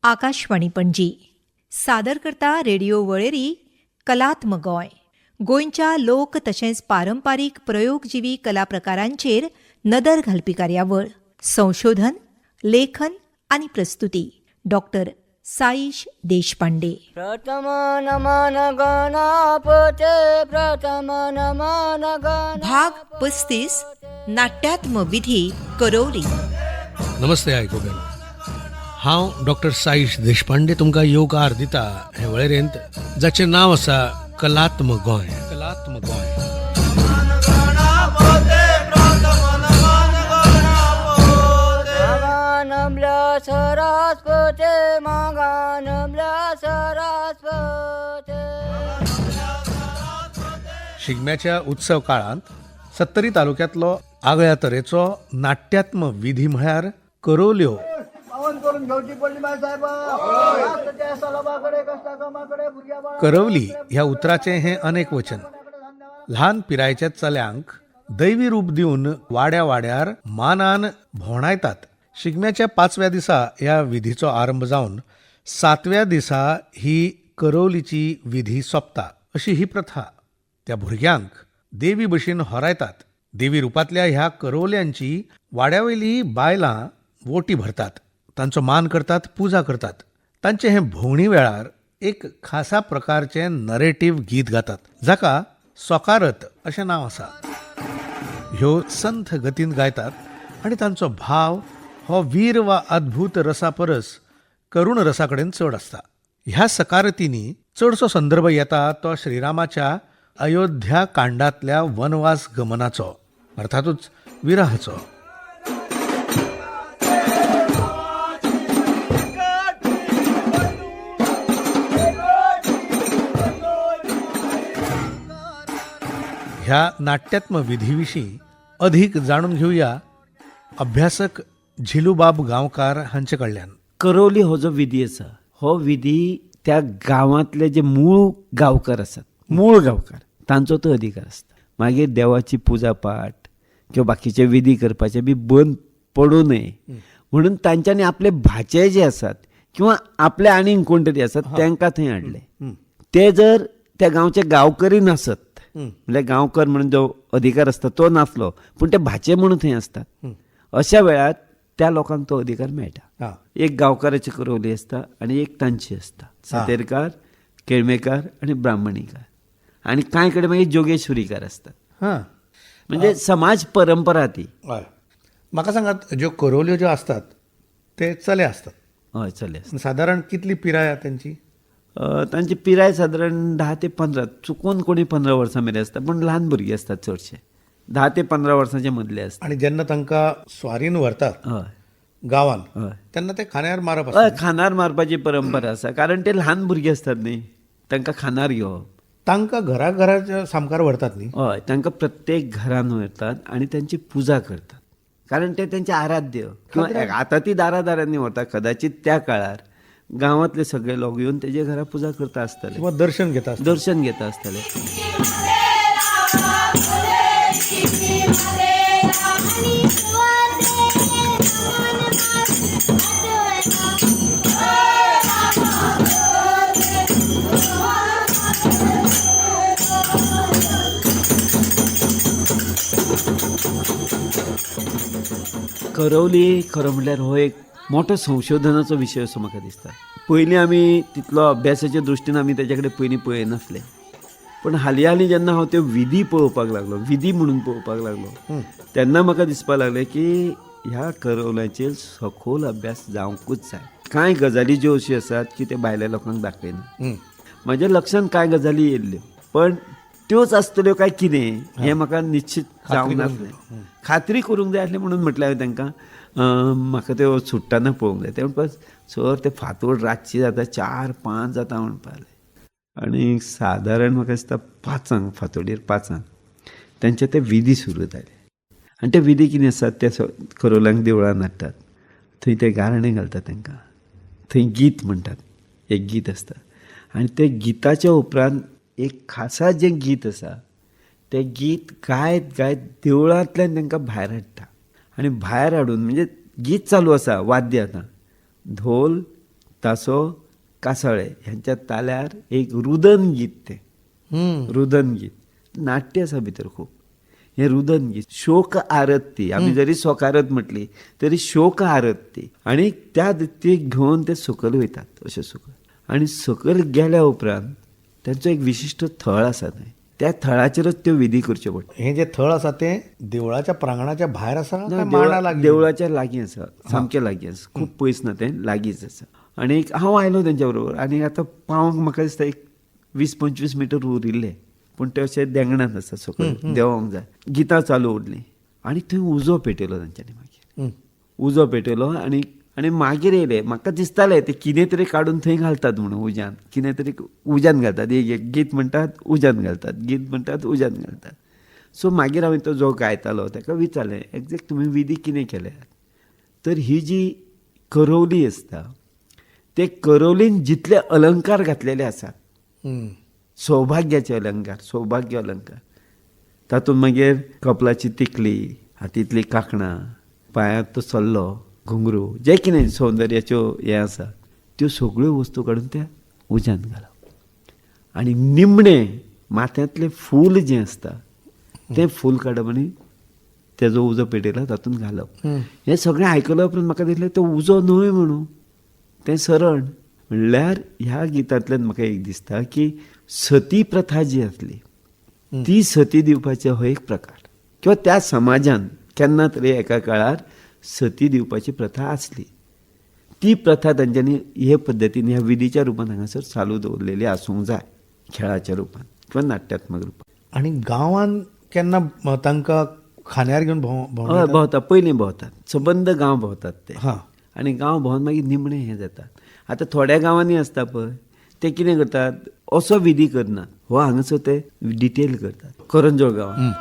आकाशवाणी पणजी सादर करता रेडिओ वळेरी कलात्म गोंय. गोंयच्या लोक तशेंच पारंपारीक प्रयोगजिवी कला प्रकारांचेर नदर घालपी कार्यावळ. संशोधन, लेखन आनी प्रस्तुती डॉक्टर साईश देशपांडे. प्रथम नमन गणपते प्रथम नमन भाग 35 नाट्यात्म विधी करवली. नमस्ते आयकोबेन, हांव डॉक्टर साईश देशपांडे तुमकां येवकार दिता हे वळेरेंत जाचें नांव आसा कलात्म गोंय. कलात्म गोंय सरस्वते मागानमल्या सरस्वते. शिगम्याच्या उत्सव काळांत सत्तरी तालुक्यांतलो आगळ्या तरेचो नाट्यात्म विधी म्हळ्यार करवल्यो. करवली ह्या उतराचें हें अनेक वचन. ल्हान पिरायेच्या चल्यांक दैवी रूप दिवन वाड्या वाड्यार मानान भोंवडायतात. शिगम्याच्या 5व्या दिसा ह्या विधीचो आरंभ जावन 7व्या दिसा ही करवलीची विधी सोंपता अशी ही प्रथा. त्या भुरग्यांक देवी भशेन होरायतात. देवी रुपांतल्या ह्या करवल्यांची वाड्यावयली बायलां वोटी भरतात, तांचो मान करतात, पुजा करतात. तांचे हे भोंवणी वेळार एक खासा प्रकारचें नरेटिव्ह गीत गातात जाका सोकारत अशें नांव आसा. ह्यो संथ गतीन गायतात आनी तांचो भाव हो वीर वा अद्भुत रसा परस करूण रसा कडेन चड आसता. ह्या सकारतींनी चडसो संदर्भ येता तो श्रीरामाच्या अयोध्या कांडांतल्या वनवास गमनाचो, अर्थातूच विरहाचो. ह्या नाट्यात्म विधीविशीं अधिक जाणून घेवया अभ्यासक झिलूबाब गांवकार हांचे कडल्यान. करवली हो जो विधी आसा, हो विधी त्या गांवांतले जे मूळ गांवकार आसात, मूळ गांवकार तांचो तो अधिकार आसता. मागीर देवाची पुजा पाठ किंवा बाकीचे विधी करपाचे बी बंद पडूं नये म्हणून तांच्यांनी आपले भाचे जे आसात किंवा आपले आनीक कोण तरी आसात तांकां थंय हाडले. ते जर त्या गांवचे गांवकरी नासत, म्हणजे गांवकर म्हणून जो अधिकार आसता तो नासलो, पूण ते भाचे म्हणून थंय आसतात, अशा वेळार त्या लोकांक तो अधिकार मेळटा. एक गांवकाराची करवली आसता आनी एक तांची आसता, सातेरकार, केळमेकार आनी ब्राह्मणीकार, आनी कांय कडेन मागीर जोगेश्वरीकार आसतात. म्हणजे समाज परंपरा ती. म्हाका सांगात, ज्यो करवल्यो ज्यो आसतात ते चले आसतात. हय, चले. सादारण कितली पिराय तेंची? तांची पिराय सादारण 10 ते 15, चुकून कोणी 15 वर्सां मेरेन आसता, पूण ल्हान भुरगीं आसतात चडशे 10 ते 15 वर्सांचे मदले आसता. आनी जेन्ना तांकां स्वारीन व्हरतात गांवान तेन्ना ते खांद्यार मारप आसता. खांदार मारपाची परंपरा आसा, कारण ते ल्हान भुरगीं आसतात न्ही, तांकां खांदार घेवप. तांकां घराच्या सामकार व्हरतात न्ही? हय, तांकां प्रत्येक घरान व्हरतात आनी तांची पुजा करतात, कारण ते तेंचे आराध्य. किंवा आतां ती दारांनी व्हरता, कदाचित त्या काळार गांवांतले सगळे लोक येवन तेजे घरा पुजा करता आसतले किंवा दर्शन घेता आसतले. करवली खरो म्हणल्यार हो एक मोठो संशोधनाचो विशय असो म्हाका दिसता. पयलीं आमी तितलो अभ्यासाच्या दृश्टीन आमी तेजे कडेन पयलीं पळयनासले, पण हालीं जेन्ना हांव त्यो विधी पळोवपाक लागलो, विधी म्हणून पळोवपाक लागलो, तेन्ना म्हाका दिसपाक लागलें की ह्या करवल्याचेर सखोल अभ्यास जावंकूच जाय. कांय गजाली ज्यो अश्यो आसात की ते भायल्या लोकांक दाखयना. म्हज्या लक्षांत कांय गजाली येयल्ल्यो, पण त्योच आसतल्यो काय कितें हें म्हाका निश्चित जावंक नासलें. खात्री करूंक जाय आसली म्हणून म्हटलें हांवें तांकां, म्हाका त्यो सुट्टाना पळोवंक जाय. ते म्हणपाक सर ते फांतोड रातची जाता 4-5 जाता म्हणपाक लागले. आनी सादारण म्हाका दिसता 5 फांतोडेर 5 तेंचे ते विधी सुरू जाले. आनी ते विधी कितें आसात, ते करवल्यांक देवळान हाडटात, थंय ते गाराणें घालतात तांकां, थंय गीत म्हणटात, एक गीत आसता, आनी ते गिताच्या उपरांत एक खासा जें गीत आसा तें गीत गायत गायत देवळांतल्यान तांकां भायर हाडटा. आनी भायर हाडून म्हणजे गीत चालू आसा, वाद्य आतां, धोल तासो कासाळे ह्यांच्या ताल्यार एक रुदन गीत तें रुदन गीत नाट्य आसा भितर खूब. हें रुदन गीत शोक आरती, आमी जरी सोकारत म्हटली तरी शोक आरती, आनी त्या ती घेवन ते सकयल वयतात अशें सकयल. आनी सकयल गेल्या उपरांत तांचो एक विशिश्ट थळ आसा थंय, त्या थळाचेरच त्यो विधी करच्यो पडटा. हे जे थळ आसा ते देवळाच्या प्रांगणाच्या भायर आसा काय मांडा लागीं? देवळाच्या लागीं आसा, सामकें लागीं आसा, खूब पयस ना तें, लागींच आसा. आनी हांव आयलो तेंच्या बरोबर, आनी आतां पावंक म्हाका दिसता एक 20-25 मिटर उरिल्ले, पूण ते अशें देंगणात आसा सकयल देंवोंक जाय. गितां चालू उरलीं आनी थंय उजो पेटयलो तांच्यांनी. मागीर उजो पेटयलो आनी आनी मागीर येयले. म्हाका दिसतालें ते कितें तरी काडून थंय घालतात म्हणून उज्यान, कितें तरी उज्यान घालतात. एक गीत म्हणटात उज्यान घालतात, गीत म्हणटात उज्यान घालतात. सो मागीर हांवें तो जो गायतालो ताका विचारलें, एक्झॅक्ट तुमी विधी कितें केल्यात? तर ही जी करवली आसता ते करवलीन जितले अलंकार घातलेले आसात, सौभाग्याचे अलंकार, सौभाग्य अलंकार, तातूंत मागीर कपलाची तिकली, हातींतली कांकणां, पांयांत तो सल्लो, घुंगरू, जे कितें सौंदर्याच्यो हे आसा त्यो सगळ्यो वस्तू काडून त्या उज्यान घालप. आनी निमणें माथ्यांतलें फूल जें आसता तें फूल काडप आनी तेजो उजो पेटयला तातूंत घालप. हें सगळें आयकल्या उपरांत म्हाका दिसलें तो उजो न्हय म्हणून, तें सरण. म्हणल्यार ह्या गितांतल्यान म्हाका एक दिसता की सती प्रथा जी आसली ती सती दिवपाचो हो एक प्रकार, किंवा त्या समाजान केन्ना तरी एका काळार सती दिवपाची प्रथा आसली. ती प्रथा तांच्यांनी हे पद्दतीन ह्या विधीच्या रुपान हांगासर चालू दवरलेली आसूंक जाय, खेळाच्या रुपान किंवा नाट्यात्मक रुपान. आणि गांवांत केन्ना तांकां खांद्यार घेवन हय भोंवतात, पयलीं भोंवतात, सबंद गांव भोंवतात ते. हां. आनी गांव भोंवन मागीर निमणें हें जातात. आतां थोड्या गांवांनी आसता पळय ते कितें करतात, असो विधी करनात, हो हांगासर ते डिटेल करतात. करंजोळ गांवांत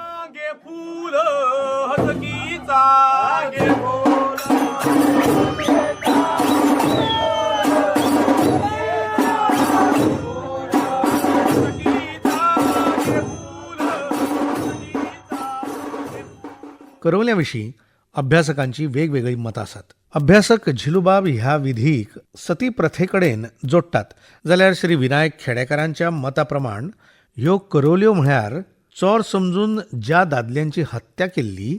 करवल्याविषयी अभ्यासकांची वेगवेगळी मतां आसात. अभ्यासक झिलूबाब ह्या विधीक सती प्रथेकडेन जोडटात, जाल्यार श्री विनायक खेडेकरांच्या मता प्रमाण ह्यो करवल्यो म्हळ्यार चोर समजून ज्या दादल्यांची हत्या केल्ली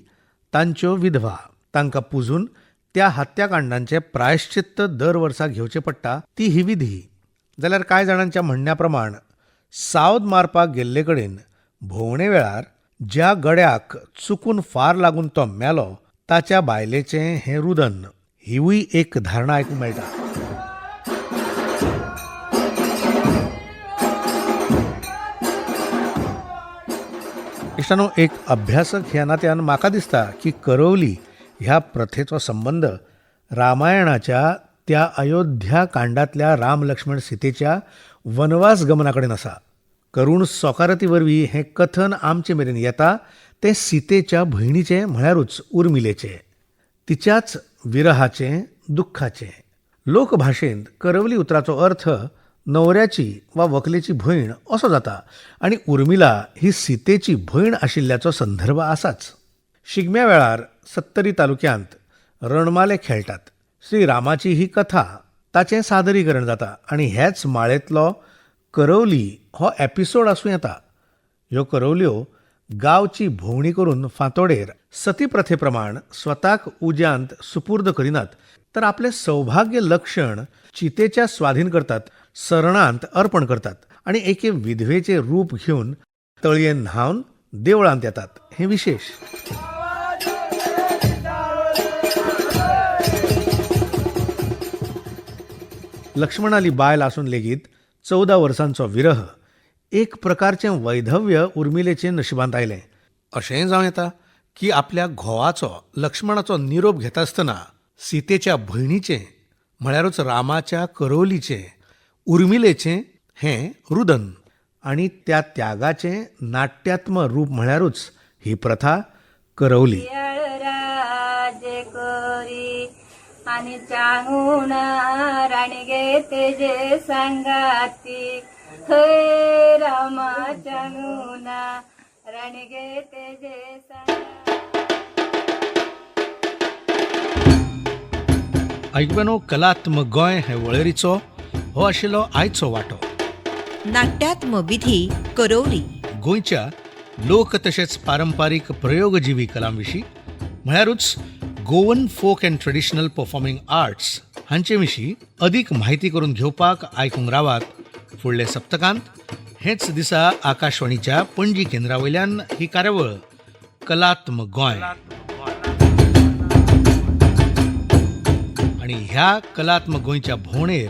तांच्यो विधवा, तांकां पुजून त्या हत्याकांडांचे प्रायश्चित्त दर वर्सा घेवचें पडटा ती ही विधी. जाल्यार कांय जाणांच्या म्हणण्या प्रमाण सावद मारपाक गेल्ले कडेन भोंवणे वेळार ज्या गड्याक चुकून फार लागून तो मेलो ताच्या बायलेचें हें रुदन, हिवूय एक धारणा आयकूंक मेळटा. इश्टानो, एक अभ्यासक ह्या नात्यान म्हाका दिसता की करवली ह्या प्रथेचो संबंद रामायणाच्या त्या अयोध्या कांडांतल्या राम लक्ष्मण सीतेच्या वनवास गमना कडेन आसा. करूण सोकारती वरवीं हें कथन आमचे मेरेन येता तें सीतेच्या भयणीचें म्हळ्यारूच उर्मिलेचें, तिच्याच विरहाचें, दुख्खाचें. लोकभाशेंत करवली उतराचो अर्थ न्हवऱ्याची वा व्हंकलेची भयण असो जाता आनी उर्मिला ही सीतेची भयण आशिल्ल्याचो संदर्भ आसाच. शिगम्या वेळार सत्तरी तालुक्यांत रणमाले खेळटात. श्री रामाची ही कथा ताचें सादरीकरण जाता आनी हेच माळेंतलो करवली हो एपिसोड आसूं येता. ह्यो करवल्यो गांवची भोंवणी करून फांतोडेर सती प्रथे प्रमाण स्वताक उज्यांत सुपूर्द करिनात, तर आपले सौभाग्य लक्षण चितेच्या स्वाधीन करतात, सरणांत अर्पण करतात आनी एके विधवेचे रूप घेवन तळयेन न्हावन देवळांत येतात. हें विशेष. लक्ष्मणाली बायल आसून लेगीत 14 वर्सांचो विरह, एक प्रकारचें वैधव्य उर्मिलेचें नशिबांत आयलें. अशेंय जावं येता की आपल्या घोवाचो लक्ष्मणाचो निरोप घेता आसतना सीतेच्या भयणीचें म्हळ्यारूच रामाच्या करवलीचें, उर्मिलेचें हें रुदन आनी त्या त्यागाचें नाट्यात्म रूप म्हळ्यारूच ही प्रथा करवली. आणि चांगून राणीगे तेजे सांगाती, हे रामा चांगून राणीगे तेजे सांगाती. ऐकूनो कलात्मक गोंय हे वळेरीचो हो आशिल्लो आयचो वांटो. नाट्यात्म विधी करवली. गोंयच्या लोक तशेंच पारंपारीक प्रयोगजिवी कलांविशीं म्हळ्यारूच Goan folk and traditional performing arts हांचे विशीं अदीक म्हायती करून घेवपाक आयकूंक रावात फुडले सप्तकांत. हेच दिसा आकाशवाणीच्या पणजी केंद्रावयल्यान ही कार्यावळ कलात्मक गोंय. आणि ह्या कलात्मक गोंयच्या भोंवडेर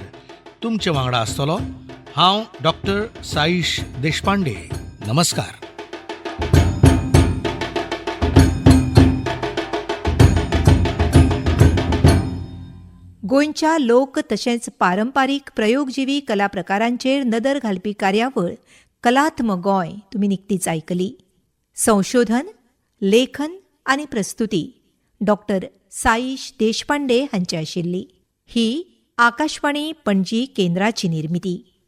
तुमचे वांगडा आसतलो हांव डॉक्टर साईश देशपांडे. नमस्कार. गोंयच्या लोक तशेंच पारंपारीक प्रयोगजिवी कला प्रकारांचेर नदर घालपी कार्यावळ कलात्मक गोंय तुमी निकतीच आयकली. संशोधन, लेखन आनी प्रस्तुती डॉक्टर साईश देशपांडे हांची आशिल्ली. ही आकाशवाणी पणजी केंद्राची निर्मिती.